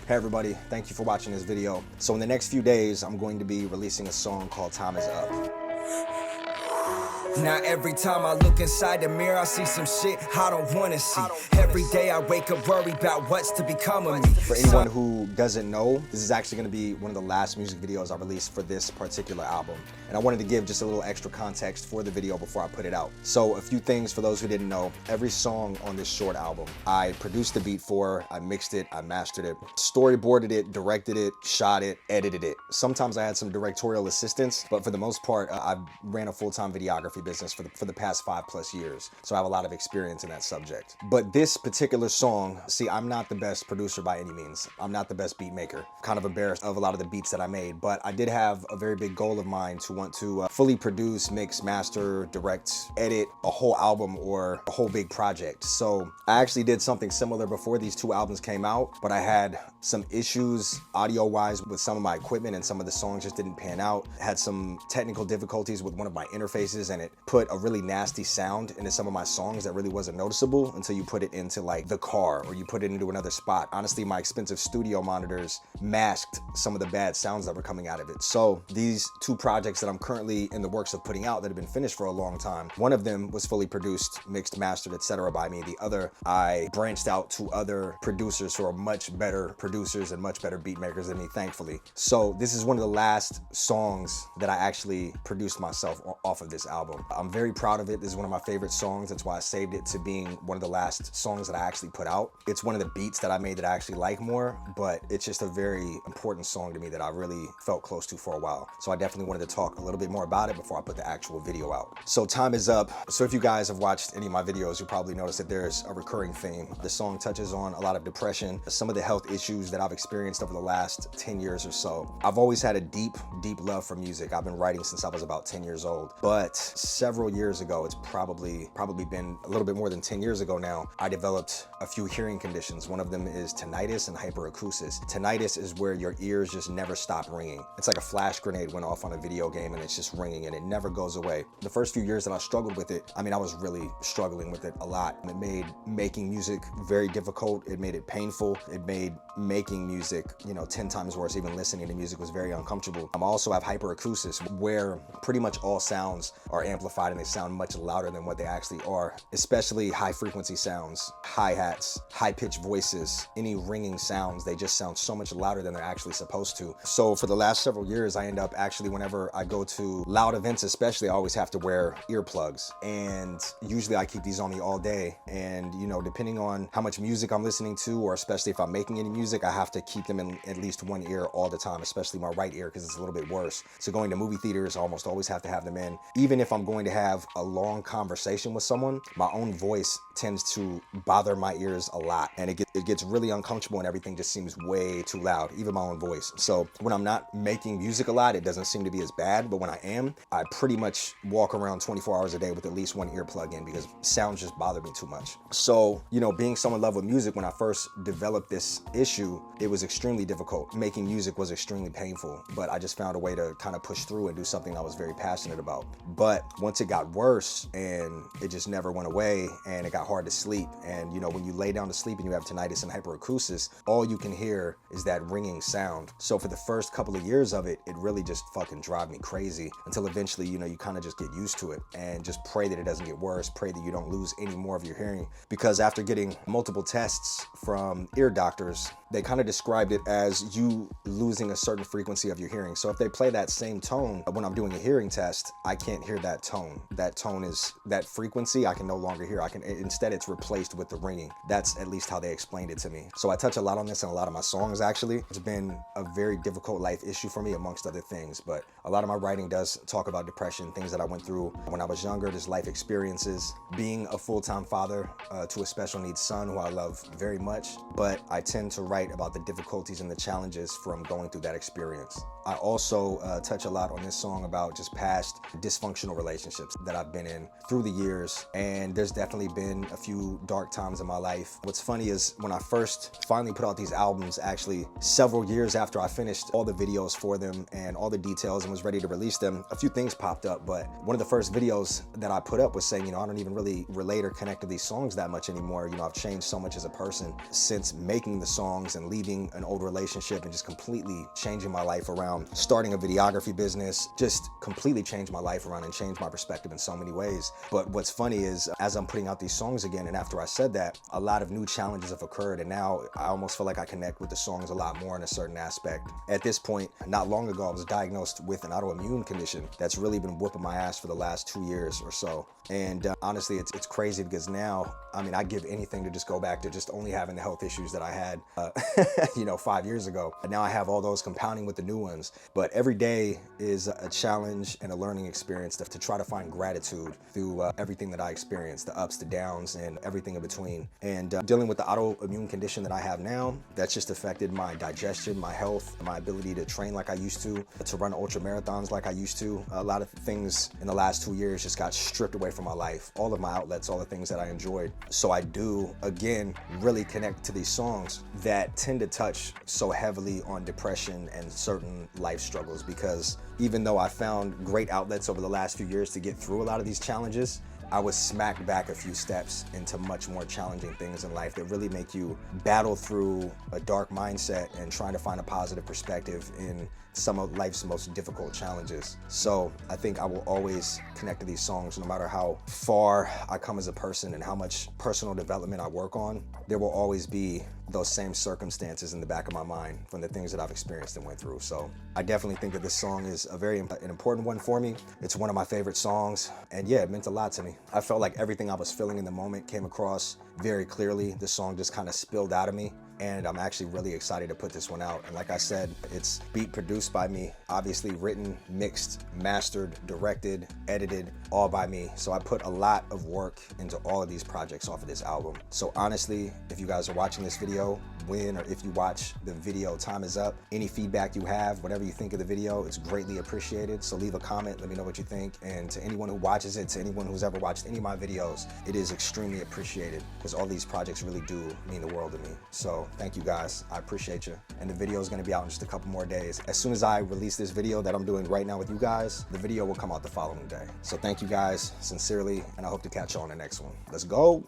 Hey everybody, thank you for watching this video. So in the next few days, I'm going to be releasing a song called Time Is Up. Now every time I look inside the mirror, I see some shit I don't wanna see. Every day I wake up worried about what's to become of me. For anyone who doesn't know, this is actually gonna be one of the last music videos I released for this particular album. And I wanted to give just a little extra context for the video before I put it out. So a few things for those who didn't know. Every song on this short album, I produced the beat for, I mixed it, I mastered it, storyboarded it, directed it, shot it, edited it. Sometimes I had some directorial assistance, but for the most part, I ran a full-time videography business for the past 5+ years. So I have a lot of experience in that subject. But this particular song, see, I'm not the best producer by any means. I'm not the best beat maker. Kind of embarrassed of a lot of the beats that I made, but I did have a very big goal of mine to want to fully produce, mix, master, direct, edit a whole album or a whole big project. So I actually did something similar before these two albums came out, but I had some issues audio-wise with some of my equipment and some of the songs just didn't pan out. Had some technical difficulties with one of my interfaces and it put a really nasty sound into some of my songs that really wasn't noticeable until you put it into like the car or you put it into another spot. Honestly, my expensive studio monitors masked some of the bad sounds that were coming out of it. So these two projects that I'm currently in the works of putting out that have been finished for a long time, one of them was fully produced, mixed, mastered, etc. by me. The other, I branched out to other producers who are much better producers and much better beat makers than me, thankfully. So this is one of the last songs that I actually produced myself off of this album. I'm very proud of it. This is one of my favorite songs. That's why I saved it to being one of the last songs that I actually put out. It's one of the beats that I made that I actually like more, but it's just a very important song to me that I really felt close to for a while. So I definitely wanted to talk a little bit more about it before I put the actual video out. So Time Is Up. So if you guys have watched any of my videos, you probably noticed that there's a recurring theme. The song touches on a lot of depression, some of the health issues that I've experienced over the last 10 years or so. I've always had a deep love for music. I've been writing since I was about 10 years old, but several years ago, it's probably been a little bit more than 10 years ago now, I developed a few hearing conditions. One of them is tinnitus and hyperacusis. Tinnitus is where your ears just never stop ringing. It's like a flash grenade went off on a video game and it's just ringing and it never goes away. The first few years that I struggled with it, I mean, I was really struggling with it a lot. It made making music very difficult. It made it painful. It made making music, 10 times worse. Even listening to music was very uncomfortable. I also have hyperacusis, where pretty much all sounds are amplified and they sound much louder than what they actually are, especially high frequency sounds, hi-hats, high-pitched voices, any ringing sounds, they just sound so much louder than they're actually supposed to. So for the last several years, I end up actually, whenever I go to loud events especially, I always have to wear earplugs. And usually I keep these on me all day. And depending on how much music I'm listening to, or especially if I'm making any music, I have to keep them in at least one ear all the time, especially my right ear, because it's a little bit worse. So going to movie theaters, I almost always have to have them in. Even if I'm going to have a long conversation with someone, my own voice tends to bother my ears a lot, and it gets really uncomfortable and everything just seems way too loud, even my own voice. So when I'm not making music a lot, it doesn't seem to be as bad, but when I am, I pretty much walk around 24 hours a day with at least one earplug in because sounds just bother me too much. So, being so in love with music, when I first developed this issue, it was extremely difficult. Making music was extremely painful, but I just found a way to kind of push through and do something I was very passionate about. But once it got worse and it just never went away and it got hard to sleep, and when you lay down to sleep and you have tinnitus and hyperacusis, all you can hear is that ringing sound. So for the first couple of years of it, it really just fucking drive me crazy until eventually, you kind of just get used to it and just pray that it doesn't get worse, pray that you don't lose any more of your hearing. Because after getting multiple tests from ear doctors, they kind of described it as you losing a certain frequency of your hearing. So if they play that same tone when I'm doing a hearing test, I can't hear that tone. That tone is that frequency I can no longer hear. Instead it's replaced with the ringing. That's at least how they explained it to me. So I touch a lot on this in a lot of my songs actually. It's been a very difficult life issue for me amongst other things, but a lot of my writing does talk about depression, things that I went through when I was younger, just life experiences, being a full-time father to a special needs son who I love very much, but I tend to write about the difficulties and the challenges from going through that experience. I also touch a lot on this song about just past dysfunctional relationships that I've been in through the years, and there's definitely been a few dark times in my life. What's funny is when I first finally put out these albums, actually several years after I finished all the videos for them and all the details and was ready to release them, a few things popped up. But one of the first videos that I put up was saying, I don't even really relate or connect to these songs that much anymore. I've changed so much as a person since making the song songs and leaving an old relationship and just completely changing my life around, starting a videography business, just completely changed my life around and changed my perspective in so many ways. But what's funny is as I'm putting out these songs again, and after I said that, a lot of new challenges have occurred, and now I almost feel like I connect with the songs a lot more in a certain aspect. At this point, not long ago, I was diagnosed with an autoimmune condition that's really been whooping my ass for the last 2 years or so. And honestly, it's crazy because now, I mean, I'd give anything to just go back to just only having the health issues that I had, 5 years ago. And now I have all those compounding with the new ones. But every day is a challenge and a learning experience to try to find gratitude through everything that I experience, the ups, the downs, and everything in between. And dealing with the autoimmune condition that I have now, that's just affected my digestion, my health, my ability to train like I used to run ultra marathons like I used to. A lot of things in the last 2 years just got stripped away from my life, all of my outlets, all the things that I enjoyed. So I do, again, really connect to these songs that tend to touch so heavily on depression and certain life struggles, because even though I found great outlets over the last few years to get through a lot of these challenges, I was smacked back a few steps into much more challenging things in life that really make you battle through a dark mindset and trying to find a positive perspective in some of life's most difficult challenges. So I think I will always connect to these songs no matter how far I come as a person and how much personal development I work on. There will always be those same circumstances in the back of my mind from the things that I've experienced and went through. So I definitely think that this song is an important one for me. It's one of my favorite songs, and yeah, it meant a lot to me. I felt like everything I was feeling in the moment came across very clearly. The song just kind of spilled out of me, and I'm actually really excited to put this one out. And like I said, it's beat produced by me, obviously written, mixed, mastered, directed, edited, all by me. So I put a lot of work into all of these projects off of this album. So honestly, if you guys are watching this video, when or if you watch the video, time is up. Any feedback you have, whatever you think of the video, it's greatly appreciated. So leave a comment, let me know what you think. And to anyone who watches it, to anyone who's ever watched any of my videos, it is extremely appreciated, because all these projects really do mean the world to me. So thank you guys, I appreciate you. And the video is gonna be out in just a couple more days. As soon as I release this video that I'm doing right now with you guys, the video will come out the following day. So thank you guys, sincerely, and I hope to catch you on the next one. Let's go.